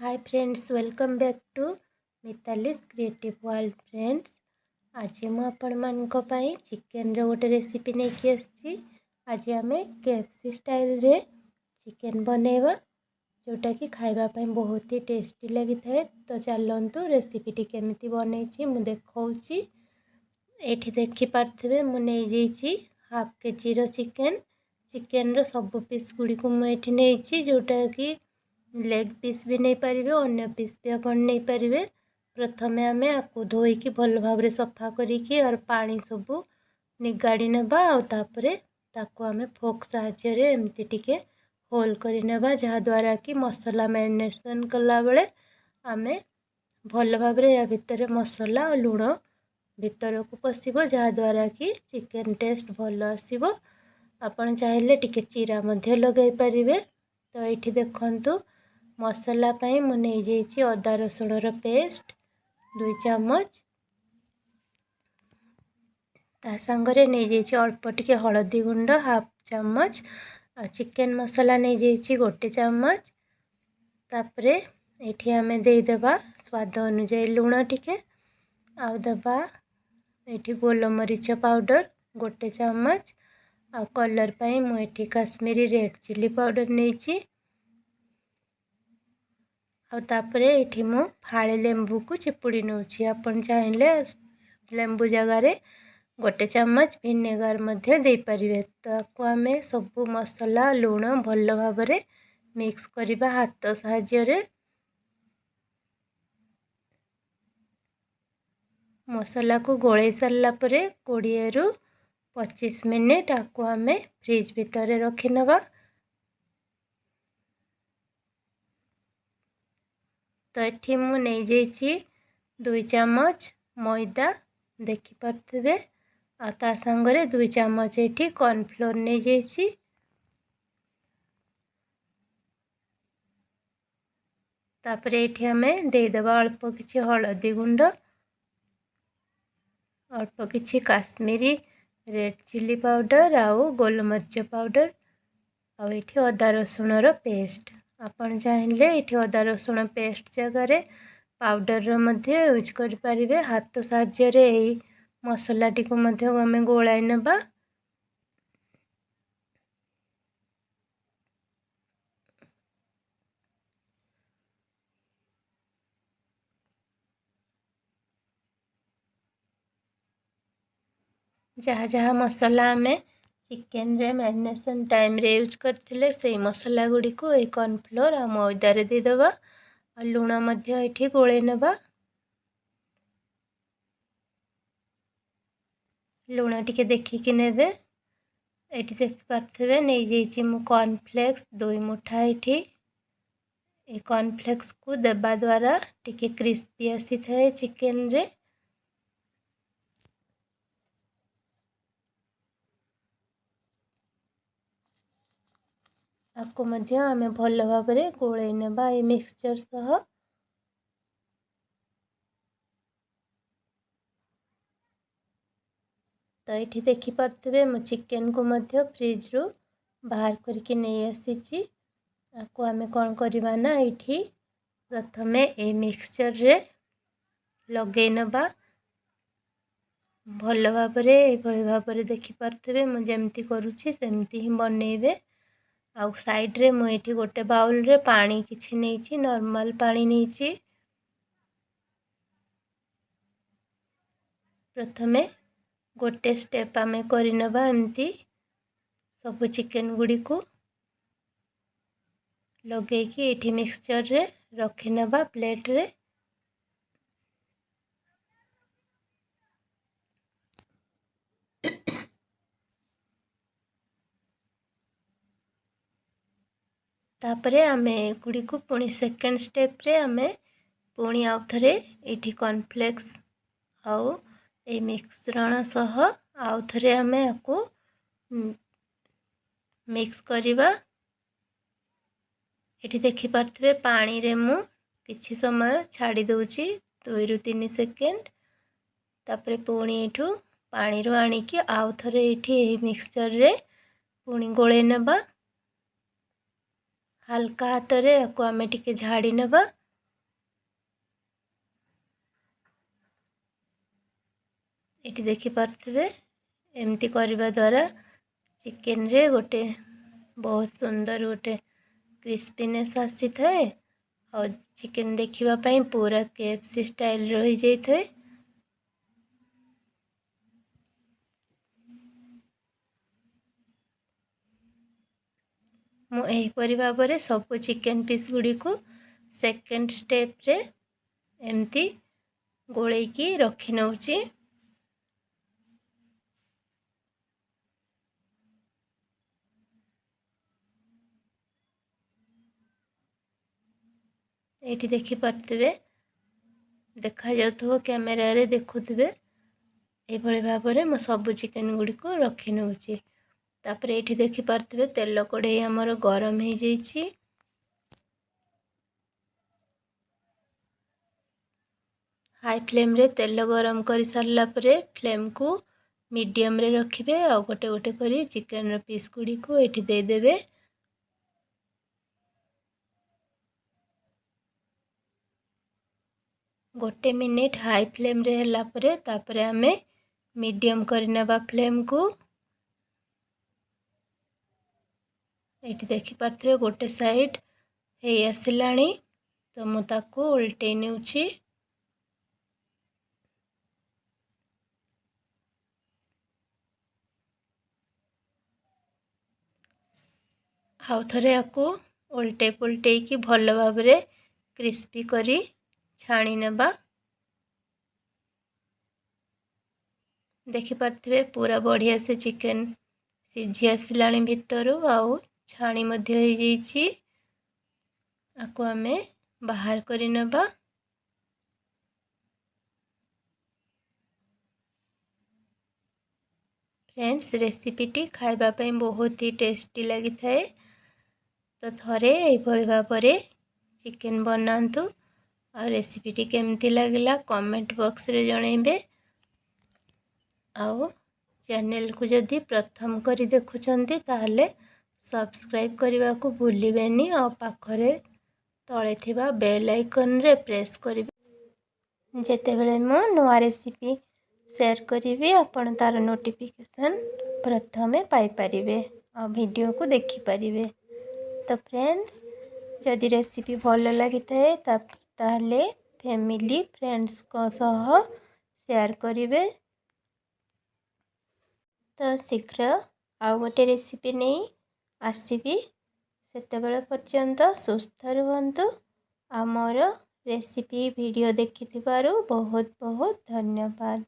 Hi friends, welcome back to Mitali's creative world. Friends, आज मुझे chicken गोटे रेसिपी नहीं कि आसी। आज आम केएफसी स्टाइल रे चिकेन बनैबा, जोटा कि खाइबापी बहुत ही टेस्टी लगी था। तो चलतु रेसिपीटी केमिति बनई मु देखी। ये देखिपे मुझे हाफ केजी चिकेन चिकेन सब पीस गुड़ी को मुझे नहीं, जोटा कि लेग पीस भी नहीं पारे, अन्य पीस भी आप नहीं पारे। प्रथमे आम आपको धोईकी भल भाव सफा करी और पानी सबू निगाड़ी नेबा। ताको आम फोक साहाय्य एमती टिके होल करी नेबा, जहाद्वारा कि मसला मैरिनेशन कला बेले आम भल भाव या भितर मसला और लुण भितर को पशिबो, जहाद्वारा कि चिकेन टेस्ट भल आसीबो। आपण चाहिए टिके चीरा मध्य लगे पारे। तो ये देखंतु मसला पाई मु नहीं जाइए अदा रसुण पेस्ट 2 चामच, ता सांगरे नहीं जाइए अल्प टिके हलदी गुंड हाफ चामच, चिकेन मसला नहीं जाइए 1 चामच। तापरे ये आम देदेबा स्वाद अनुजाई लुण टिके आउ देबा। ये गोलमरीच पाउडर 1 चामच, आ कलर पाई मुझे काश्मीरी रेड चिली पाउडर नहीं। आउे ये मु फाड़े लेंबू को चिपुड़ी नौ। आपन चाहिए लेंबू जगार 1 चामच विनेगार मध्य दे पारिबे। तो आपको आम सबू मसला लुण भल भाव मिक्स करवा हाथ साहाय्य। मसला को गोले सारा 20 रु 25 मिनिट आपको आम फ्रिज भितर रखी नवा। तो ये मु नहीं जाइए 2 चामच मैदा देखिपे, आ सांगरे 2 चामच ये कॉर्नफ्लोर नहीं जाइए। तापर ये आम देदेबा अल्प किछि हलदी गुंड, अल्प किछि काश्मीरी रेड चिली पाउडर आउ गोलमरीच पाउडर, आउ ये अदा रसुण पेस्ट। आपन चाहिए ये अदा रसुण पेस्ट जगार पाउडर मध्य यूज करें। हाथ साहाय्य मसलाटी को आम गोलाई नेबा। जहाँ जहाँ मसला आम चिकेन रे मैरिनेशन टाइम रे यूज करथिले से मसला गुड़ी को ये कॉर्नफ्लोर आ मैदा रे देदेबा, और लुण मध्य ये गोले नेबा। लुण टिके देखिकी नेबे। ये देखिपे नहीं जाइए मु कॉर्नफ्लेक्स 2 मुठा। ये कॉर्नफ्लेक्स को देबा द्वारा टिके क्रिस्पी आसी थाए चिकेन रे। आपको मध्य आम भल भाव गोले नेबा ये मिक्सचर सह। तो ये देखिपे मु चिकेन को मध्य फ्रिज रु बाहर करके नहीं आसी। आपको आम कौन करवा ना ये प्रथमे ये मिक्सचर रे लगे नबा भल भाव भाव देखिपे मुझे करुँची सेमती ही बनइबे। आउ साइड रे मुझे गोटे बाउल रे पानी किछि नहीं, नॉर्मल पानी नहीं। प्रथमे गोटे स्टेप आम करनबा एमती सबु चिकेन गुड़ी को लगे कि ये मिक्सचर रे रखी नबा प्लेट रे। तापरे आमे गुड़ी को पुणी सेकेंड स्टेप रे आमे पुणी आउ थरे ये कॉर्नफ्लेक्स आउ ए मिश्रण सह आउ थरे आमे आपको मिक्स करिबा। ये देखिपे पानी रे मु किछि समय छाड़ी दूची 2 रु 3 सेकेंड। तापरे पुणी एठू पानी रो आनिकी आउ थरे ये मिक्सचर रे पुणी गोले नेबा। हल्का हाथ रे आपको आमे टिके झाड़ी नेबा। ये देखिपे एमती करने द्वारा चिकेन रे गोटे बहुत सुंदर गोटे क्रिस्पीनेस आसी थाए और चिकेन देखिबा पूरा केएफसी स्टाइल रही जाए। मु एहीपरि भाव में सब चिकेन पीस गुड़ी को सेकेंड स्टेप रे एमती गोलेकी रखी नौची। ये देखिपे देखा जाउथबो कैमेरा रे देखुथिबे एभଳି भाव में सब चिकेन गुड़ी को रखी नौची। तापर ये देखिपे तेल कड़े आमर गरम हो जाइए। हाई फ्लेम रे तेल गरम कर सारला परे फ्लेम को मीडियम रे रखिबे और गोटे गोटे करी चिकेन रो पीस गुड़ी को एठी दे देबे। गोटे मिनिट हाई फ्लेम रे हला परे तापरे आमे मीडियम करनेबा फ्लेम को। ये देखिपे गोटे साइड हे आसिलाणी तो मुझे उल्टे नेउछि। आउ थरे याकू उल्टे पुल्टे की भल भाव में क्रिस्पी करी छाणी नेबा। देखिपे पूरा बढ़िया से चिकेन सीझी आसिलाणी भितरु आउ छाणी मध्य हो जाइछि। आकु आमे बाहर करि नेबा। फ्रेंड्स रेसिपीटी खाइबा पई बहुत ही टेस्टी लगी थाए तो थरे एभଳି भाବରେ चिकेन बनातु और रेसिपीटी केमती लगला कमेंट बॉक्स रे जणेबे। आउ चैनल को जदि प्रथम करी देखुछंती ताहले सब्सक्राइब करने को भूलिबेनी और पाखरे तले थिबा बेल आइकन रे प्रेस करिवे जेतेबेले मो नवा रेसिपी शेयर करिवे आपण तार नोटिफिकेशन प्रथमे पाई परिवे और वीडियो को देखि परिवे। तो फ्रेंड्स जदि रेसिपी भल लगी थाए ताहले फैमिली फ्रेंड्स को सह शेयर करिवे। तो शीघ्र आउ गोटे रेसिपी नहीं आसबि सेतेबेले पर्यंत सुस्थ रुहंतु। आमर रेसिपी वीडियो देखिथिबारु बहुत बहुत धन्यवाद।